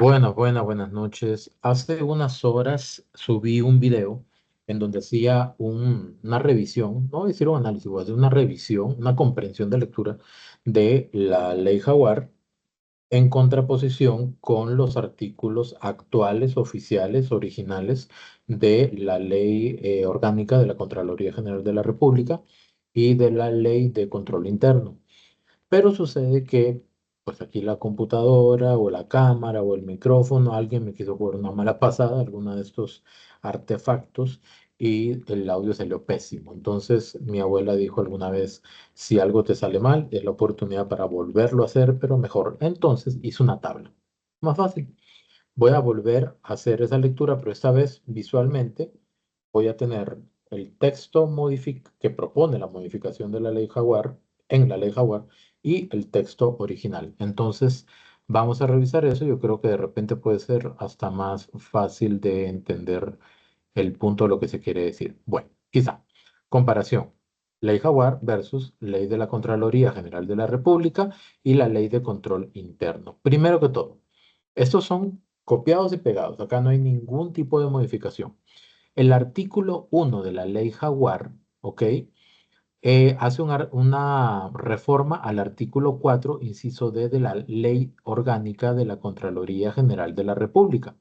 Buenas noches. Hace unas horas subí un video en donde hacía una revisión, no decir un análisis, voy a hacer una revisión, una comprensión de lectura de la ley Jaguar en contraposición con los artículos actuales, oficiales, originales de la ley orgánica de la Contraloría General de la República y de la ley de control interno. Pero sucede que, pues aquí la computadora o la cámara o el micrófono, alguien me quiso jugar una mala pasada, alguna de estos artefactos, y el audio salió pésimo. Entonces, mi abuela dijo alguna vez, si algo te sale mal, es la oportunidad para volverlo a hacer, pero mejor. Entonces, hice una tabla. Más fácil. Voy a volver a hacer esa lectura, pero esta vez visualmente voy a tener el texto que propone la modificación de la ley Jaguar en la ley Jaguar y el texto original. Entonces, vamos a revisar eso. Yo creo que de repente puede ser hasta más fácil de entender el punto de lo que se quiere decir. Bueno, quizá. Comparación. Ley Jaguar versus Ley de la Contraloría General de la República y la Ley de Control Interno. Primero que todo, estos son copiados y pegados. Acá no hay ningún tipo de modificación. El artículo 1 de la ley Jaguar, ¿ok? Hace una reforma al artículo 4, inciso D de la ley orgánica de la Contraloría General de la República,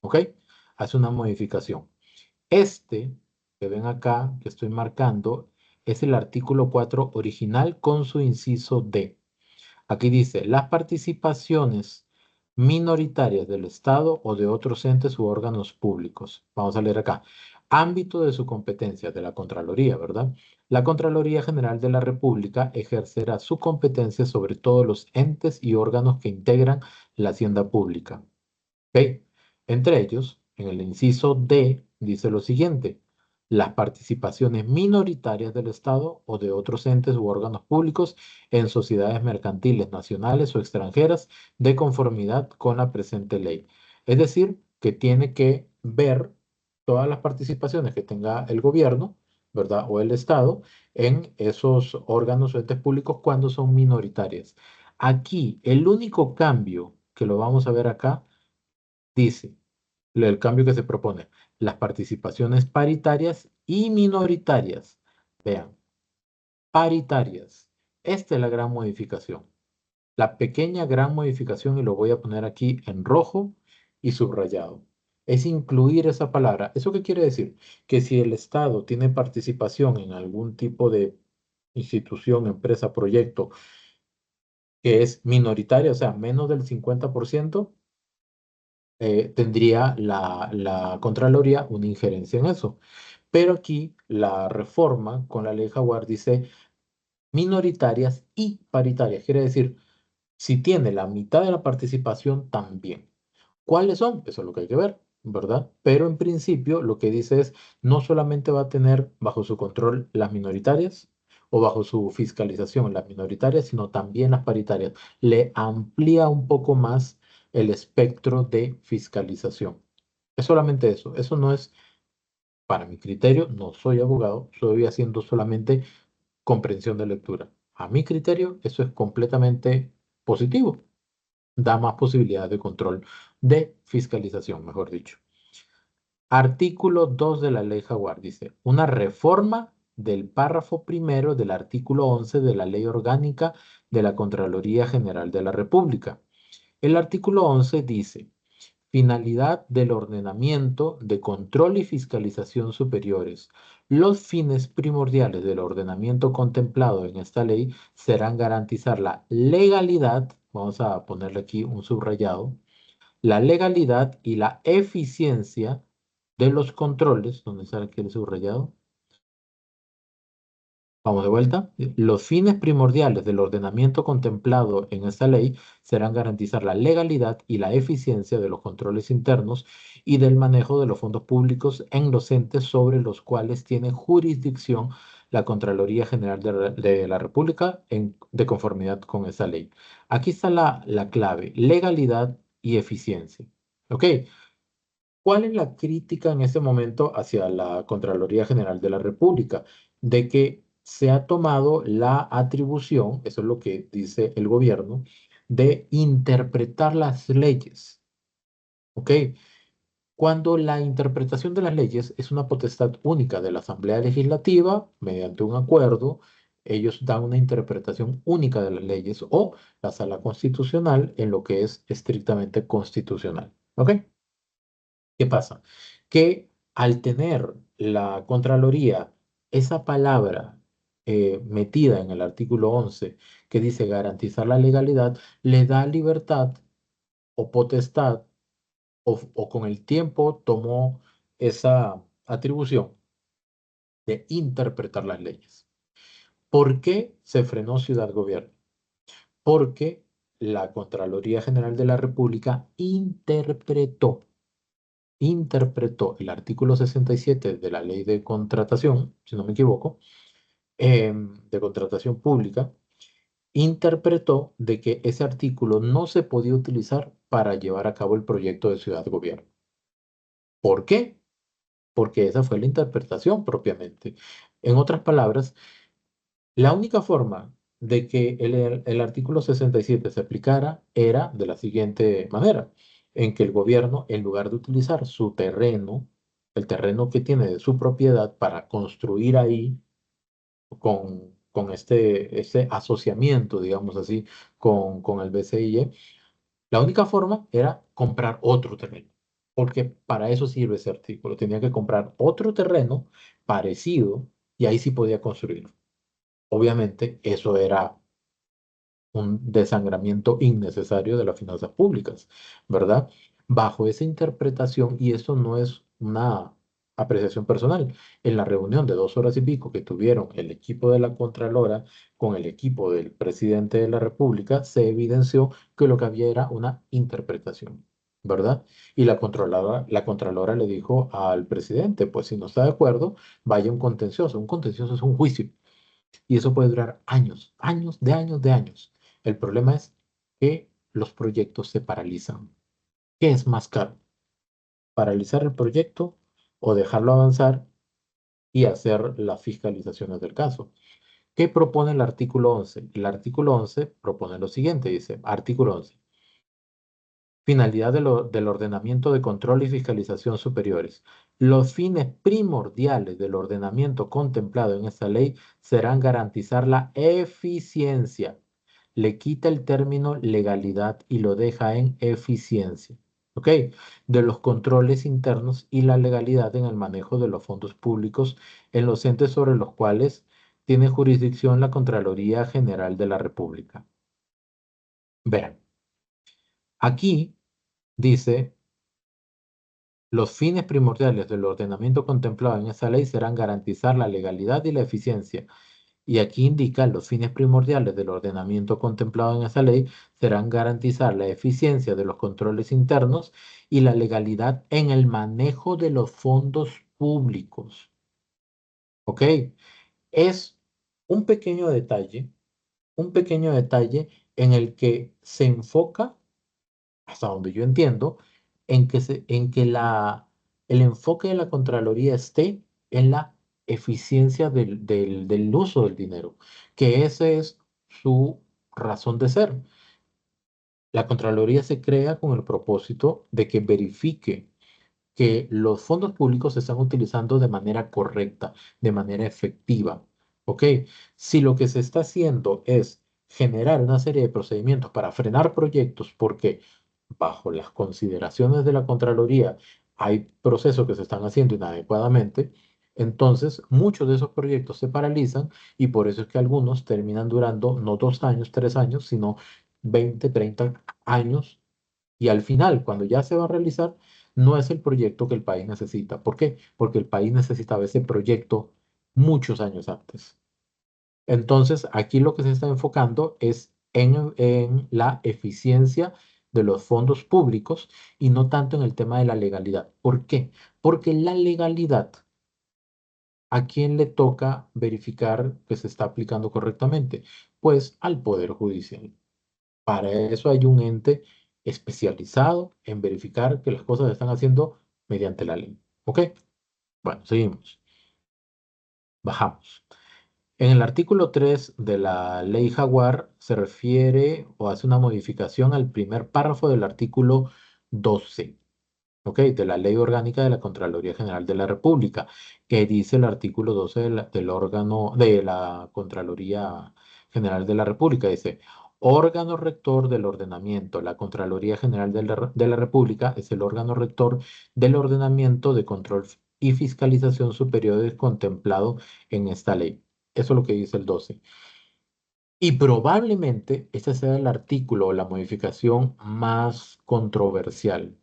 ¿ok? Hace una modificación. Este que ven acá, que estoy marcando, es el artículo 4 original con su inciso D. Aquí dice, las participaciones minoritarias del Estado o de otros entes u órganos públicos. Vamos a leer acá. Ámbito de su competencia de la Contraloría, ¿verdad? La Contraloría General de la República ejercerá su competencia sobre todos los entes y órganos que integran la hacienda pública. ¿Ok? Entre ellos, en el inciso D, dice lo siguiente. Las participaciones minoritarias del Estado o de otros entes u órganos públicos en sociedades mercantiles nacionales o extranjeras de conformidad con la presente ley. Es decir, que tiene que ver todas las participaciones que tenga el gobierno, ¿verdad? O el Estado en esos órganos o entes públicos cuando son minoritarias. Aquí, el único cambio que lo vamos a ver acá dice, el cambio que se propone, las participaciones paritarias y minoritarias. Vean, paritarias. Esta es la gran modificación. La pequeña gran modificación, y lo voy a poner aquí en rojo y subrayado, es incluir esa palabra. ¿Eso qué quiere decir? Que si el Estado tiene participación en algún tipo de institución, empresa, proyecto que es minoritaria, o sea, menos del 50%, tendría la Contraloría una injerencia en eso. Pero aquí la reforma con la ley Jaguar dice minoritarias y paritarias. Quiere decir, si tiene la mitad de la participación, también. ¿Cuáles son? Eso es lo que hay que ver, ¿verdad? Pero en principio lo que dice es, no solamente va a tener bajo su control las minoritarias o bajo su fiscalización las minoritarias, sino también las paritarias. Le amplía un poco más el espectro de fiscalización. Es solamente eso. Eso no es, para mi criterio, no soy abogado, estoy haciendo solamente comprensión de lectura. A mi criterio, eso es completamente positivo. Da más posibilidades de control, de fiscalización, mejor dicho. Artículo 2 de la ley Jaguar dice, una reforma del párrafo primero del artículo 11 de la ley orgánica de la Contraloría General de la República. El artículo 11 dice, finalidad del ordenamiento de control y fiscalización superiores. Los fines primordiales del ordenamiento contemplado en esta ley serán garantizar la legalidad, vamos a ponerle aquí un subrayado, la legalidad y la eficiencia de los controles, ¿dónde sale aquí el subrayado? Vamos de vuelta. Los fines primordiales del ordenamiento contemplado en esta ley serán garantizar la legalidad y la eficiencia de los controles internos y del manejo de los fondos públicos en los entes sobre los cuales tiene jurisdicción la Contraloría General de la República de conformidad con esa ley. Aquí está la clave, legalidad y eficiencia. ¿Ok? ¿Cuál es la crítica en este momento hacia la Contraloría General de la República? De que se ha tomado la atribución, eso es lo que dice el gobierno, de interpretar las leyes. ¿Ok? Cuando la interpretación de las leyes es una potestad única de la Asamblea Legislativa, mediante un acuerdo, ellos dan una interpretación única de las leyes o la Sala Constitucional en lo que es estrictamente constitucional. ¿Ok? ¿Qué pasa? Que al tener la Contraloría esa palabra metida en el artículo 11 que dice garantizar la legalidad, le da libertad o potestad o con el tiempo tomó esa atribución de interpretar las leyes. ¿Por qué se frenó Ciudad Gobierno? Porque la Contraloría General de la República interpretó el artículo 67 de la ley de contratación, si no me equivoco, de contratación pública, interpretó de que ese artículo no se podía utilizar para llevar a cabo el proyecto de ciudad gobierno. ¿Por qué? Porque esa fue la interpretación propiamente. En otras palabras, la única forma de que el artículo 67 se aplicara era de la siguiente manera, en que el gobierno, en lugar de utilizar su terreno, el terreno que tiene de su propiedad para construir ahí con este asociamiento, digamos así, con el BCIE, la única forma era comprar otro terreno, porque para eso sirve ese artículo. Tenía que comprar otro terreno parecido y ahí sí podía construir. Obviamente, eso era un desangramiento innecesario de las finanzas públicas, ¿verdad? Bajo esa interpretación, y eso no es una apreciación personal, en la reunión de 2 horas y pico que tuvieron el equipo de la Contralora con el equipo del presidente de la República, se evidenció que lo que había era una interpretación, ¿verdad? Y la Contralora le dijo al presidente, pues si no está de acuerdo, vaya a un contencioso. Un contencioso es un juicio y eso puede durar años, años, de años, de años. El problema es que los proyectos se paralizan. ¿Qué es más caro? ¿Paralizar el proyecto o dejarlo avanzar y hacer las fiscalizaciones del caso? ¿Qué propone el artículo 11? El artículo 11 propone lo siguiente, dice, artículo 11. Finalidad del ordenamiento de control y fiscalización superiores. Los fines primordiales del ordenamiento contemplado en esta ley serán garantizar la eficiencia. Le quita el término legalidad y lo deja en eficiencia. ¿Ok? De los controles internos y la legalidad en el manejo de los fondos públicos en los entes sobre los cuales tiene jurisdicción la Contraloría General de la República. Vean, aquí dice los fines primordiales del ordenamiento contemplado en esa ley serán garantizar la legalidad y la eficiencia. Y aquí indica los fines primordiales del ordenamiento contemplado en esa ley serán garantizar la eficiencia de los controles internos y la legalidad en el manejo de los fondos públicos. ¿Ok? Es un un pequeño detalle en el que se enfoca hasta donde yo entiendo, en que el enfoque de la Contraloría esté en la eficiencia del uso del dinero, que esa es su razón de ser. La Contraloría se crea con el propósito de que verifique que los fondos públicos se están utilizando de manera correcta, de manera efectiva. ¿Ok? Si lo que se está haciendo es generar una serie de procedimientos para frenar proyectos porque bajo las consideraciones de la Contraloría hay procesos que se están haciendo inadecuadamente, entonces muchos de esos proyectos se paralizan y por eso es que algunos terminan durando no 2 años, 3 años, sino 20, 30 años y al final, cuando ya se va a realizar, no es el proyecto que el país necesita. ¿Por qué? Porque el país necesitaba ese proyecto muchos años antes. Entonces, aquí lo que se está enfocando es en la eficiencia de los fondos públicos y no tanto en el tema de la legalidad. ¿Por qué? Porque la legalidad, ¿a quién le toca verificar que se está aplicando correctamente? Pues al Poder Judicial. Para eso hay un ente especializado en verificar que las cosas se están haciendo mediante la ley. ¿Ok? Bueno, seguimos. Bajamos. En el artículo 3 de la ley Jaguar se refiere o hace una modificación al primer párrafo del artículo 12. ¿ok? De la Ley Orgánica de la Contraloría General de la República, que dice el artículo 12 del órgano de la Contraloría General de la República. Dice, órgano rector del ordenamiento. La Contraloría General de la República es el órgano rector del ordenamiento de control y fiscalización superiores contemplado en esta ley. Eso es lo que dice el 12. Y probablemente este sea el artículo o la modificación más controversial.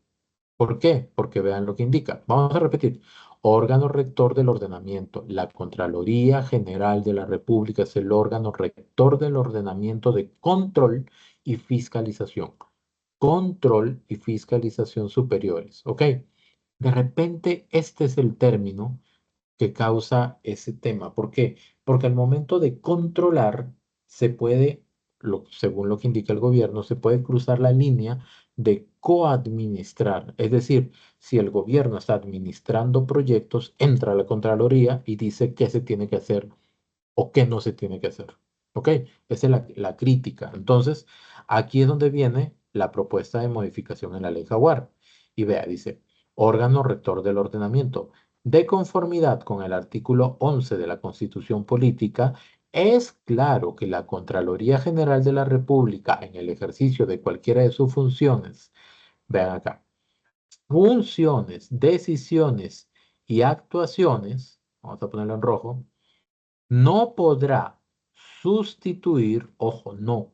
¿Por qué? Porque vean lo que indica. Vamos a repetir. Órgano rector del ordenamiento. La Contraloría General de la República es el órgano rector del ordenamiento de control y fiscalización. Control y fiscalización superiores. ¿Ok? De repente, este es el término que causa ese tema. ¿Por qué? Porque al momento de controlar, se puede, según lo que indica el gobierno, se puede cruzar la línea de coadministrar. Es decir, si el gobierno está administrando proyectos, entra a la Contraloría y dice qué se tiene que hacer o qué no se tiene que hacer. ¿Ok? Esa es la crítica. Entonces, aquí es donde viene la propuesta de modificación en la ley Jaguar. Y vea, dice, órgano rector del ordenamiento. De conformidad con el artículo 11 de la Constitución Política, es claro que la Contraloría General de la República, en el ejercicio de cualquiera de sus funciones, vean acá, funciones, decisiones y actuaciones, vamos a ponerlo en rojo, no podrá sustituir, ojo, no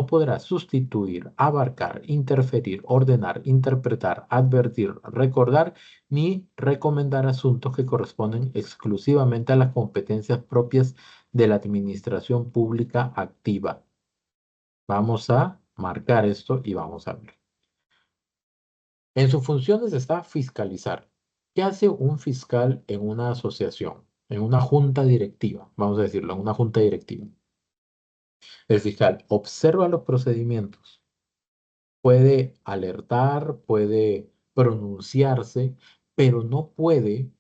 podrá sustituir, abarcar, interferir, ordenar, interpretar, advertir, recordar ni recomendar asuntos que corresponden exclusivamente a las competencias propias de la administración pública activa. Vamos a marcar esto y vamos a ver. En sus funciones está fiscalizar. ¿Qué hace un fiscal en una asociación, en una junta directiva? Vamos a decirlo, en una junta directiva. El fiscal observa los procedimientos, puede alertar, puede pronunciarse, pero no puede,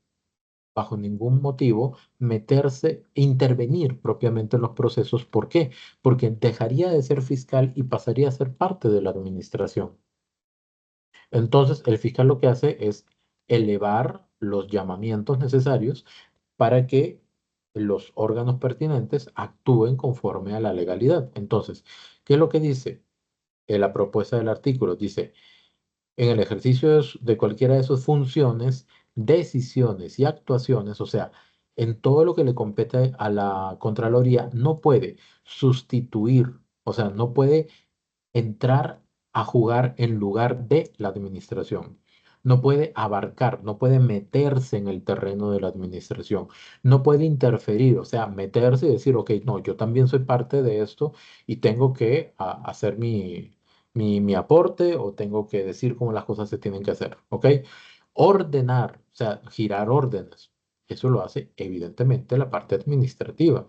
bajo ningún motivo, meterse, intervenir propiamente en los procesos. ¿Por qué? Porque dejaría de ser fiscal y pasaría a ser parte de la administración. Entonces, el fiscal lo que hace es elevar los llamamientos necesarios para que los órganos pertinentes actúen conforme a la legalidad. Entonces, ¿qué es lo que dice la propuesta del artículo? Dice, en el ejercicio de cualquiera de sus funciones, decisiones y actuaciones, o sea, en todo lo que le compete a la Contraloría, no puede sustituir, o sea, no puede entrar a jugar en lugar de la administración. No puede abarcar, no puede meterse en el terreno de la administración, no puede interferir, o sea, meterse y decir, ok, no, yo también soy parte de esto y tengo que hacer mi aporte o tengo que decir cómo las cosas se tienen que hacer, ¿ok? Ordenar, o sea, girar órdenes. Eso lo hace evidentemente la parte administrativa.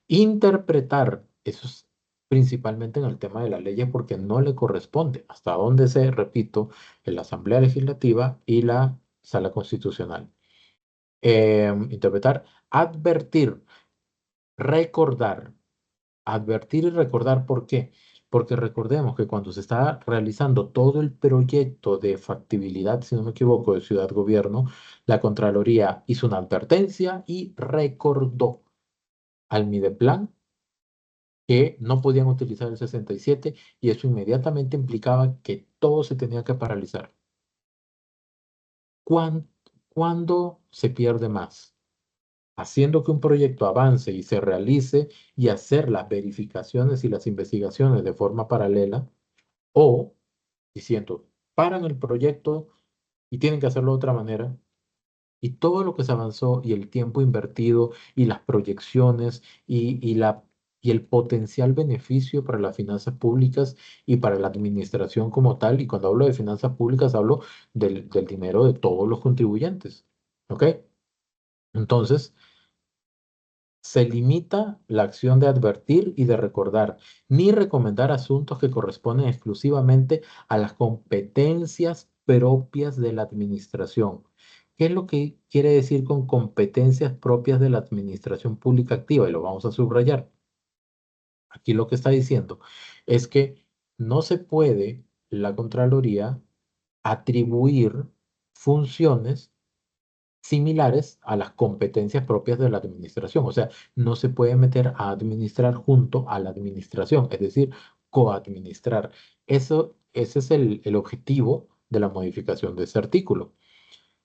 Interpretar, eso es principalmente en el tema de las leyes porque no le corresponde, hasta donde se, repito, en la Asamblea Legislativa y la Sala Constitucional. Interpretar, advertir, recordar. Advertir y recordar, ¿por qué? Porque recordemos que cuando se está realizando todo el proyecto de factibilidad, si no me equivoco, de Ciudad Gobierno, la Contraloría hizo una advertencia y recordó al Mideplan que no podían utilizar el 67 y eso inmediatamente implicaba que todo se tenía que paralizar. ¿Cuán- ¿Cuándo se pierde más? Haciendo que un proyecto avance y se realice y hacer las verificaciones y las investigaciones de forma paralela o diciendo, paran el proyecto y tienen que hacerlo de otra manera. Y todo lo que se avanzó y el tiempo invertido y las proyecciones y el potencial beneficio para las finanzas públicas y para la administración como tal. Y cuando hablo de finanzas públicas, hablo del dinero de todos los contribuyentes. ¿Ok? Entonces, se limita la acción de advertir y de recordar, ni recomendar asuntos que corresponden exclusivamente a las competencias propias de la administración. ¿Qué es lo que quiere decir con competencias propias de la administración pública activa? Y lo vamos a subrayar. Aquí lo que está diciendo es que no se puede la Contraloría atribuir funciones similares a las competencias propias de la administración. O sea, no se puede meter a administrar junto a la administración, es decir, coadministrar. Ese es el objetivo de la modificación de ese artículo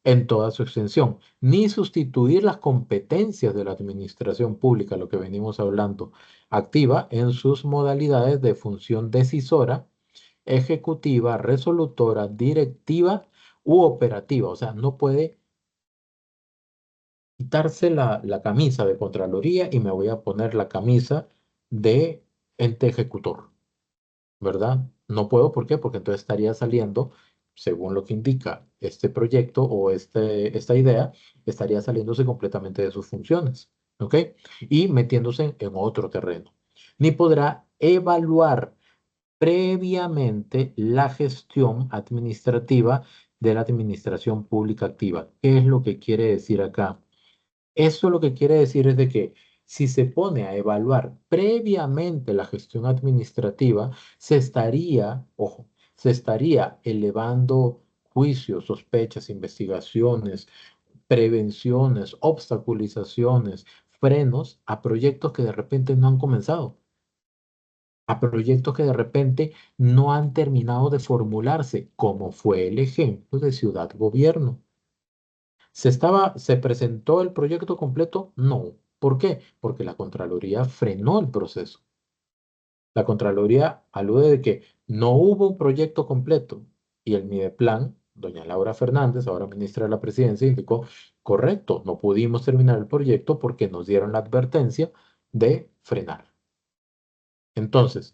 en toda su extensión, ni sustituir las competencias de la administración pública, lo que venimos hablando, activa en sus modalidades de función decisora, ejecutiva, resolutora, directiva u operativa. O sea, no puede quitarse la camisa de Contraloría y me voy a poner la camisa de ente ejecutor, ¿verdad? No puedo, ¿por qué? Porque entonces estaría saliendo, según lo que indica este proyecto o esta idea, estaría saliéndose completamente de sus funciones, ¿ok? Y metiéndose en otro terreno. Ni podrá evaluar previamente la gestión administrativa de la administración pública activa. ¿Qué es lo que quiere decir acá? Eso lo que quiere decir es de que si se pone a evaluar previamente la gestión administrativa, ojo, se estaría elevando juicios, sospechas, investigaciones, prevenciones, obstaculizaciones, frenos a proyectos que de repente no han comenzado, a proyectos que de repente no han terminado de formularse, como fue el ejemplo de Ciudad Gobierno. ¿Se presentó el proyecto completo? No. ¿Por qué? Porque la Contraloría frenó el proceso. La Contraloría alude de que no hubo un proyecto completo y el Mideplan, doña Laura Fernández, ahora ministra de la Presidencia, indicó, correcto, no pudimos terminar el proyecto porque nos dieron la advertencia de frenar. Entonces,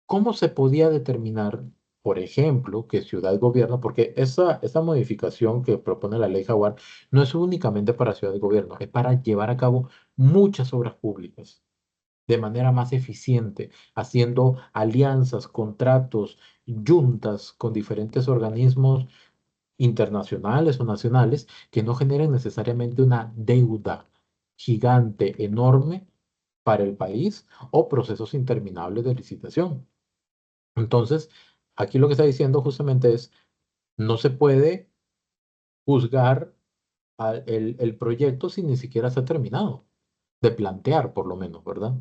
¿cómo se podía determinar, por ejemplo, que ciudad gobierno? Porque esa modificación que propone la ley Jaguar no es únicamente para ciudad y gobierno, es para llevar a cabo muchas obras públicas de manera más eficiente, haciendo alianzas, contratos, juntas con diferentes organismos internacionales o nacionales que no generen necesariamente una deuda gigante, enorme para el país o procesos interminables de licitación. Entonces, aquí lo que está diciendo justamente es, no se puede juzgar el proyecto si ni siquiera se ha terminado, de plantear por lo menos, ¿verdad?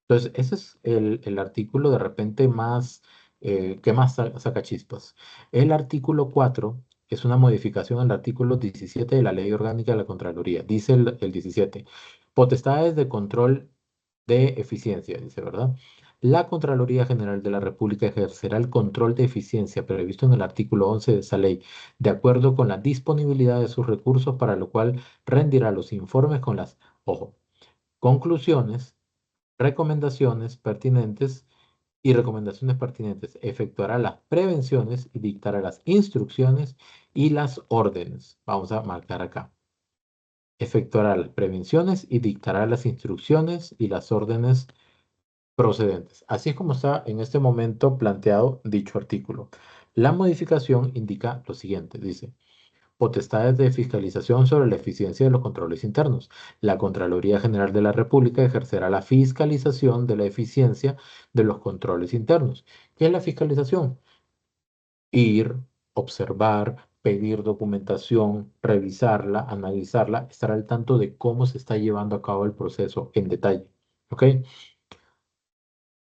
Entonces, ese es el artículo de repente más, que más saca chispas. El artículo 4 es una modificación al artículo 17 de la Ley Orgánica de la Contraloría. Dice el 17, potestades de control de eficiencia, dice, ¿verdad? La Contraloría General de la República ejercerá el control de eficiencia previsto en el artículo 11 de esa ley, de acuerdo con la disponibilidad de sus recursos, para lo cual rendirá los informes con las, ojo, conclusiones, recomendaciones pertinentes, efectuará las prevenciones y dictará las instrucciones y las órdenes. Vamos a marcar acá. Efectuará las prevenciones y dictará las instrucciones y las órdenes procedentes. Así es como está en este momento planteado dicho artículo. La modificación indica lo siguiente, dice, potestades de fiscalización sobre la eficiencia de los controles internos. La Contraloría General de la República ejercerá la fiscalización de la eficiencia de los controles internos. ¿Qué es la fiscalización? Ir, observar, pedir documentación, revisarla, analizarla, estar al tanto de cómo se está llevando a cabo el proceso en detalle. ¿Ok?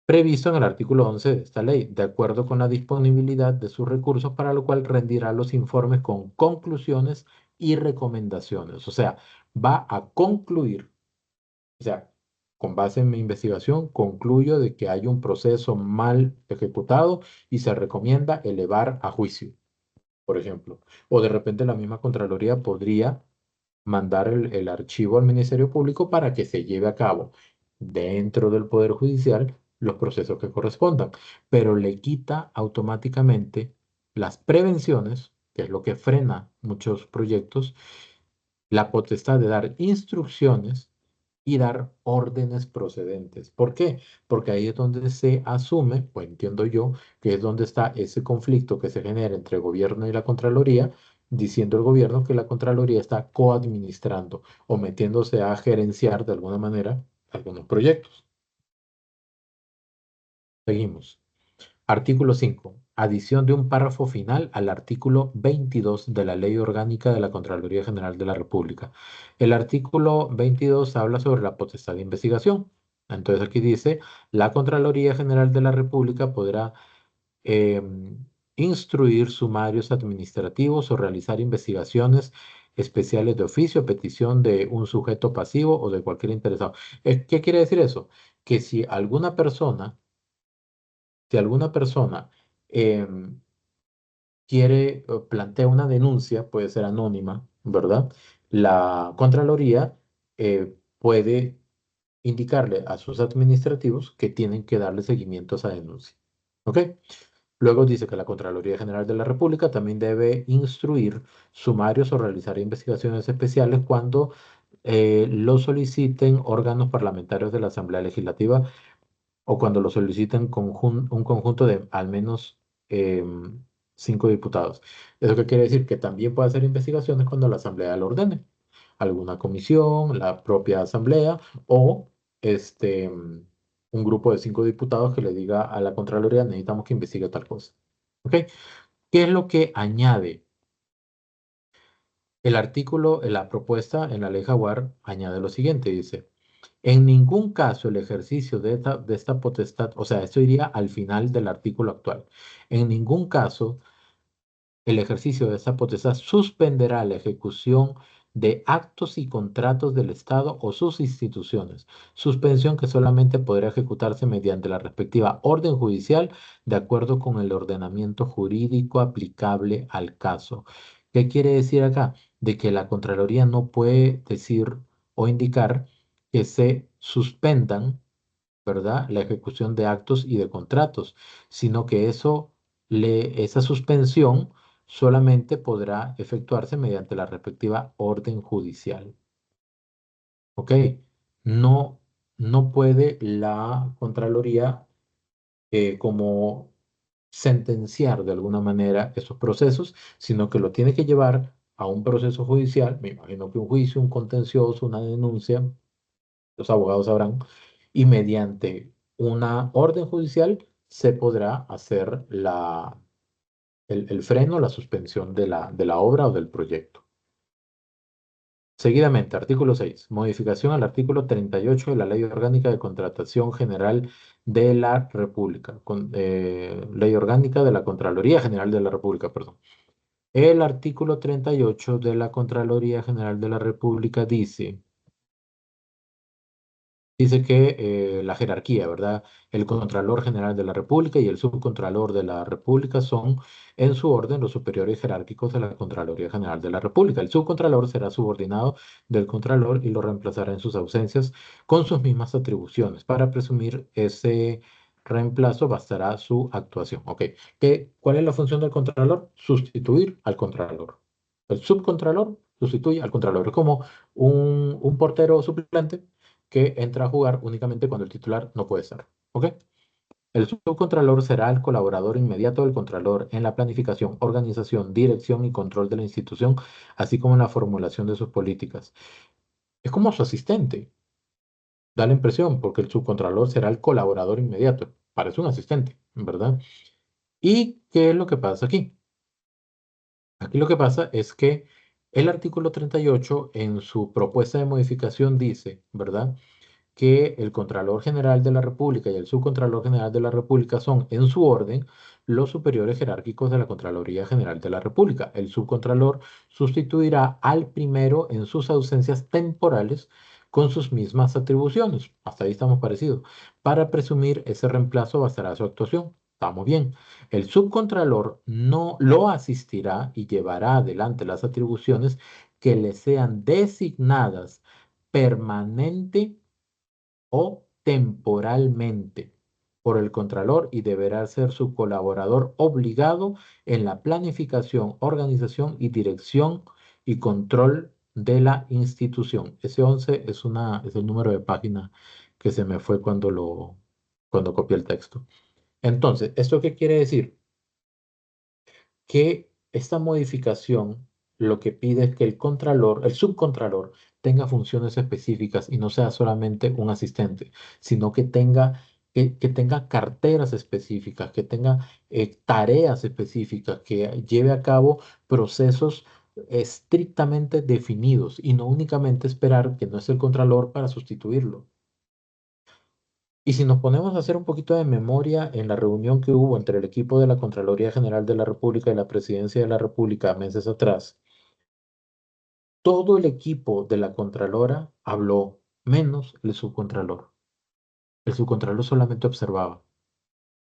Previsto en el artículo 11 de esta ley, de acuerdo con la disponibilidad de sus recursos, para lo cual rendirá los informes con conclusiones y recomendaciones. O sea, va a concluir, o sea, con base en mi investigación, concluyo de que hay un proceso mal ejecutado y se recomienda elevar a juicio, por ejemplo. O de repente la misma Contraloría podría mandar el archivo al Ministerio Público para que se lleve a cabo dentro del Poder Judicial los procesos que correspondan, pero le quita automáticamente las prevenciones, que es lo que frena muchos proyectos, la potestad de dar instrucciones y dar órdenes procedentes. ¿Por qué? Porque ahí es donde se asume, o entiendo yo, que es donde está ese conflicto que se genera entre el gobierno y la Contraloría, diciendo el gobierno que la Contraloría está coadministrando o metiéndose a gerenciar de alguna manera algunos proyectos. Seguimos. Artículo 5. adición de un párrafo final al artículo 22 de la Ley Orgánica de la Contraloría General de la República. El artículo 22 habla sobre la potestad de investigación. Entonces aquí dice, la Contraloría General de la República podrá instruir sumarios administrativos o realizar investigaciones especiales de oficio a petición de un sujeto pasivo o de cualquier interesado. ¿Qué quiere decir eso? Que si alguna persona em, quiere o plantea una denuncia, puede ser anónima, ¿verdad? La Contraloría puede indicarle a sus administrativos que tienen que darle seguimiento a esa denuncia. ¿Ok? Luego dice que la Contraloría General de la República también debe instruir sumarios o realizar investigaciones especiales cuando lo soliciten órganos parlamentarios de la Asamblea Legislativa o cuando lo soliciten un conjunto de al menos 5 diputados. ¿Eso qué quiere decir? Que también puede hacer investigaciones cuando la Asamblea lo ordene. Alguna comisión, la propia Asamblea o un grupo de 5 diputados que le diga a la Contraloría, necesitamos que investigue tal cosa. ¿Ok? ¿Qué es lo que añade el artículo, la propuesta en la ley Jaguar? Añade lo siguiente, dice, en ningún caso el ejercicio de esta potestad, o sea, esto iría al final del artículo actual, en ningún caso el ejercicio de esta potestad suspenderá la ejecución de actos y contratos del Estado o sus instituciones, suspensión que solamente podrá ejecutarse mediante la respectiva orden judicial de acuerdo con el ordenamiento jurídico aplicable al caso. ¿Qué quiere decir acá? De que la Contraloría no puede decir o indicar que se suspendan, ¿verdad? La ejecución de actos y de contratos, sino que esa suspensión solamente podrá efectuarse mediante la respectiva orden judicial. ¿Ok? No, no puede la Contraloría como sentenciar de alguna manera esos procesos, sino que lo tiene que llevar a un proceso judicial, me imagino que un juicio, un contencioso, una denuncia, los abogados sabrán, y mediante una orden judicial se podrá hacer el freno, la suspensión de la obra o del proyecto. Seguidamente, artículo 6, modificación al artículo 38 de la Ley Orgánica de Contratación General de la República, Ley Orgánica de la Contraloría General de la República, perdón. El artículo 38 de la Contraloría General de la República dice que la jerarquía, ¿verdad? El Contralor General de la República y el Subcontralor de la República son, en su orden, los superiores jerárquicos de la Contraloría General de la República. El Subcontralor será subordinado del Contralor y lo reemplazará en sus ausencias con sus mismas atribuciones. Para presumir ese reemplazo bastará su actuación. Ok. ¿Cuál es la función del Contralor? Sustituir al Contralor. El Subcontralor sustituye al Contralor. Es como un portero suplente que entra a jugar únicamente cuando el titular no puede estar. ¿Ok? El subcontralor será el colaborador inmediato del contralor en la planificación, organización, dirección y control de la institución, así como en la formulación de sus políticas. Es como su asistente, da la impresión, porque el subcontralor será el colaborador inmediato. Parece un asistente, ¿verdad? ¿Y qué es lo que pasa aquí? Aquí lo que pasa es que el artículo 38 en su propuesta de modificación dice, ¿verdad? Que el Contralor General de la República y el Subcontralor General de la República son, en su orden, los superiores jerárquicos de la Contraloría General de la República. El Subcontralor sustituirá al primero en sus ausencias temporales con sus mismas atribuciones. Hasta ahí estamos parecidos. Para presumir ese reemplazo bastará su actuación. Estamos bien. El subcontralor no lo asistirá y llevará adelante las atribuciones que le sean designadas permanente o temporalmente por el Contralor y deberá ser su colaborador obligado en la planificación, organización y dirección y control de la institución. Ese 11 es el número de página que se me fue cuando copié el texto. Entonces, ¿esto qué quiere decir? Que esta modificación lo que pide es que el subcontralor, tenga funciones específicas y no sea solamente un asistente, sino que tenga que tenga carteras específicas, que tenga tareas específicas, que lleve a cabo procesos estrictamente definidos y no únicamente esperar que no es el contralor para sustituirlo. Y si nos ponemos a hacer un poquito de memoria en la reunión que hubo entre el equipo de la Contraloría General de la República y la Presidencia de la República meses atrás, todo el equipo de la Contralora habló, menos el subcontralor. El subcontralor solamente observaba,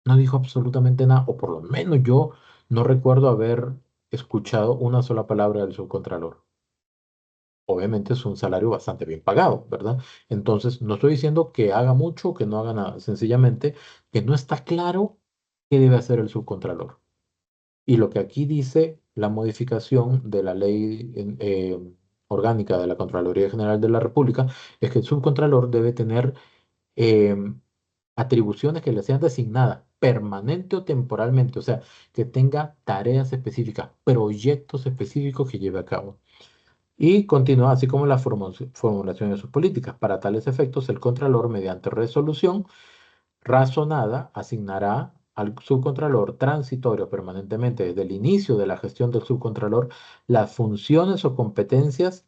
no dijo absolutamente nada, o por lo menos yo no recuerdo haber escuchado una sola palabra del subcontralor. Obviamente es un salario bastante bien pagado, ¿verdad? Entonces, no estoy diciendo que haga mucho o que no haga nada, sencillamente que no está claro qué debe hacer el subcontralor. Y lo que aquí dice la modificación de la ley orgánica de la Contraloría General de la República es que el subcontralor debe tener atribuciones que le sean designadas permanente o temporalmente, o sea, que tenga tareas específicas, proyectos específicos que lleve a cabo. Y continúa así como la formulación de sus políticas. Para tales efectos, el Contralor, mediante resolución razonada, asignará al subcontralor transitorio permanentemente desde el inicio de la gestión del subcontralor las funciones o competencias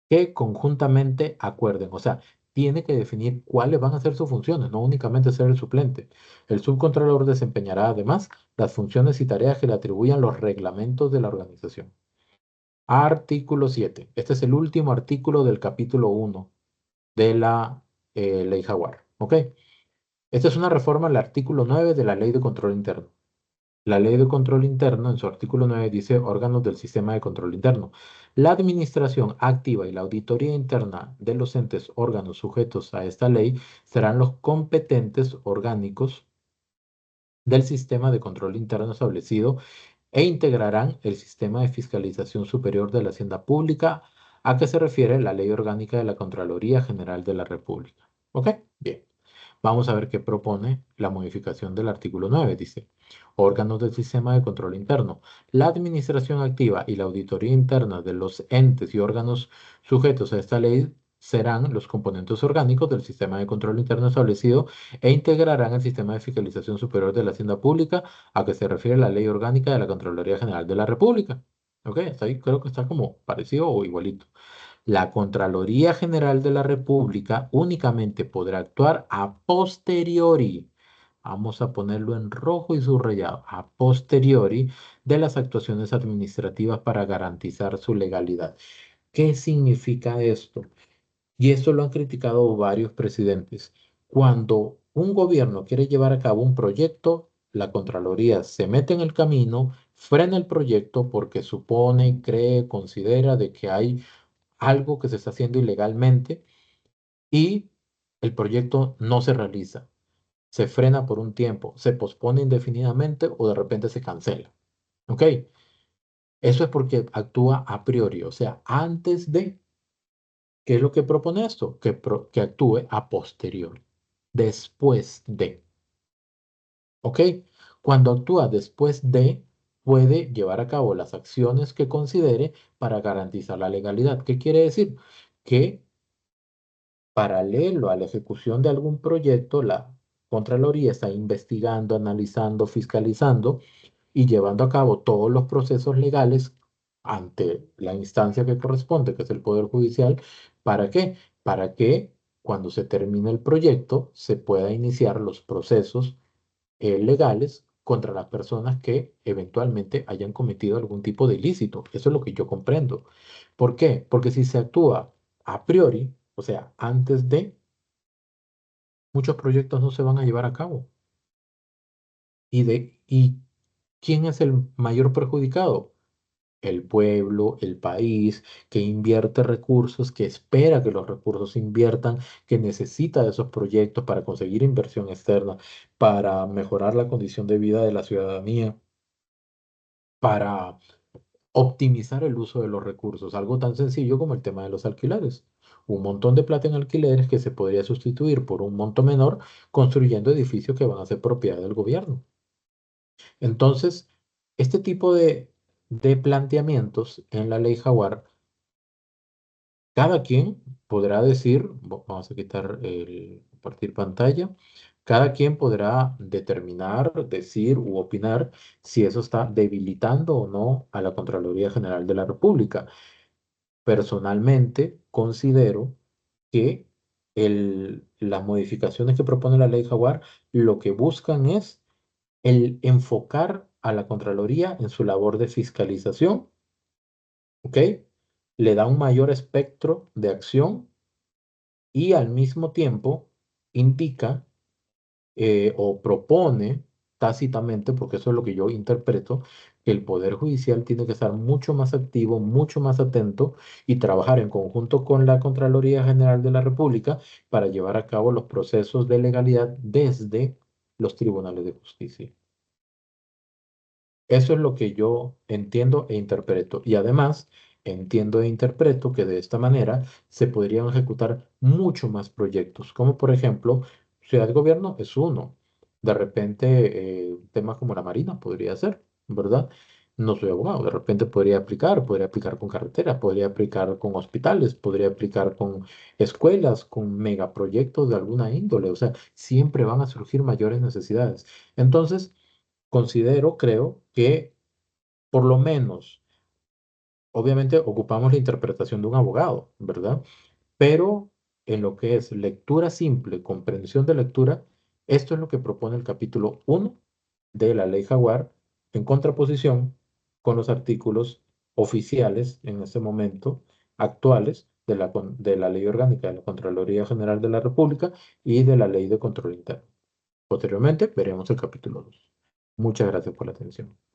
que conjuntamente acuerden. O sea, tiene que definir cuáles van a ser sus funciones, no únicamente ser el suplente. El subcontralor desempeñará además las funciones y tareas que le atribuyan los reglamentos de la organización. Artículo 7. Este es el último artículo del capítulo 1 de la ley Jaguar. ¿Ok? Esta es una reforma al artículo 9 de la ley de control interno. La ley de control interno, en su artículo 9 dice órganos del sistema de control interno. La administración activa y la auditoría interna de los entes órganos sujetos a esta ley serán los competentes orgánicos del sistema de control interno establecido e integrarán el sistema de fiscalización superior de la hacienda pública a que se refiere la Ley Orgánica de la Contraloría General de la República. ¿Ok? Bien. Vamos a ver qué propone la modificación del artículo 9. Dice, órganos del sistema de control interno. La administración activa y la auditoría interna de los entes y órganos sujetos a esta ley serán los componentes orgánicos del sistema de control interno establecido e integrarán el sistema de fiscalización superior de la hacienda pública a que se refiere la ley orgánica de la Contraloría General de la República. ¿Ok? Hasta ahí creo que está como parecido o igualito. La Contraloría General de la República únicamente podrá actuar a posteriori. Vamos a ponerlo en rojo y subrayado. A posteriori de las actuaciones administrativas para garantizar su legalidad. ¿Qué significa esto? Y esto lo han criticado varios presidentes. Cuando un gobierno quiere llevar a cabo un proyecto, la Contraloría se mete en el camino, frena el proyecto porque supone, cree, considera de que hay algo que se está haciendo ilegalmente y el proyecto no se realiza, se frena por un tiempo, se pospone indefinidamente o de repente se cancela. ¿Ok? Eso es porque actúa a priori, o sea, antes de. ¿Qué es lo que propone esto? Que actúe a posteriori, después de. ¿Ok? Cuando actúa después de, puede llevar a cabo las acciones que considere para garantizar la legalidad. ¿Qué quiere decir? Que paralelo a la ejecución de algún proyecto, la Contraloría está investigando, analizando, fiscalizando y llevando a cabo todos los procesos legales ante la instancia que corresponde, que es el Poder Judicial. ¿Para qué? Para que cuando se termine el proyecto se pueda iniciar los procesos legales contra las personas que eventualmente hayan cometido algún tipo de ilícito. Eso es lo que yo comprendo. ¿Por qué? Porque si se actúa a priori, o sea, antes de, muchos proyectos no se van a llevar a cabo. ¿Y quién es el mayor perjudicado? El pueblo, el país, que invierte recursos, que espera que los recursos se inviertan, que necesita de esos proyectos para conseguir inversión externa, para mejorar la condición de vida de la ciudadanía, para optimizar el uso de los recursos, algo tan sencillo como el tema de los alquileres. Un montón de plata en alquileres que se podría sustituir por un monto menor construyendo edificios que van a ser propiedad del gobierno. Entonces, este tipo de planteamientos en la ley Jaguar, cada quien podrá decir, vamos a quitar compartir pantalla. Cada quien podrá determinar, decir u opinar si eso está debilitando o no a la Contraloría General de la República. Personalmente, considero que las modificaciones que propone la ley Jaguar lo que buscan es el enfocar a la Contraloría en su labor de fiscalización, ¿ok? Le da un mayor espectro de acción y al mismo tiempo indica o propone tácitamente, porque eso es lo que yo interpreto, que el Poder Judicial tiene que estar mucho más activo, mucho más atento y trabajar en conjunto con la Contraloría General de la República para llevar a cabo los procesos de legalidad desde los tribunales de justicia. Eso es lo que yo entiendo e interpreto. Y además, entiendo e interpreto que de esta manera se podrían ejecutar mucho más proyectos, como por ejemplo, Ciudad de Gobierno es uno. De repente, temas como la Marina podría ser, ¿verdad? No soy abogado, de repente podría aplicar con carreteras, podría aplicar con hospitales, podría aplicar con escuelas, con megaproyectos de alguna índole. O sea, siempre van a surgir mayores necesidades. Entonces, considero, creo que por lo menos, obviamente ocupamos la interpretación de un abogado, ¿verdad? Pero en lo que es lectura simple, comprensión de lectura, esto es lo que propone el capítulo 1 de la ley Jaguar en contraposición con los artículos oficiales en este momento actuales de la Ley Orgánica de la Contraloría General de la República y de la Ley de Control Interno. Posteriormente veremos el capítulo 2. Muchas gracias por la atención.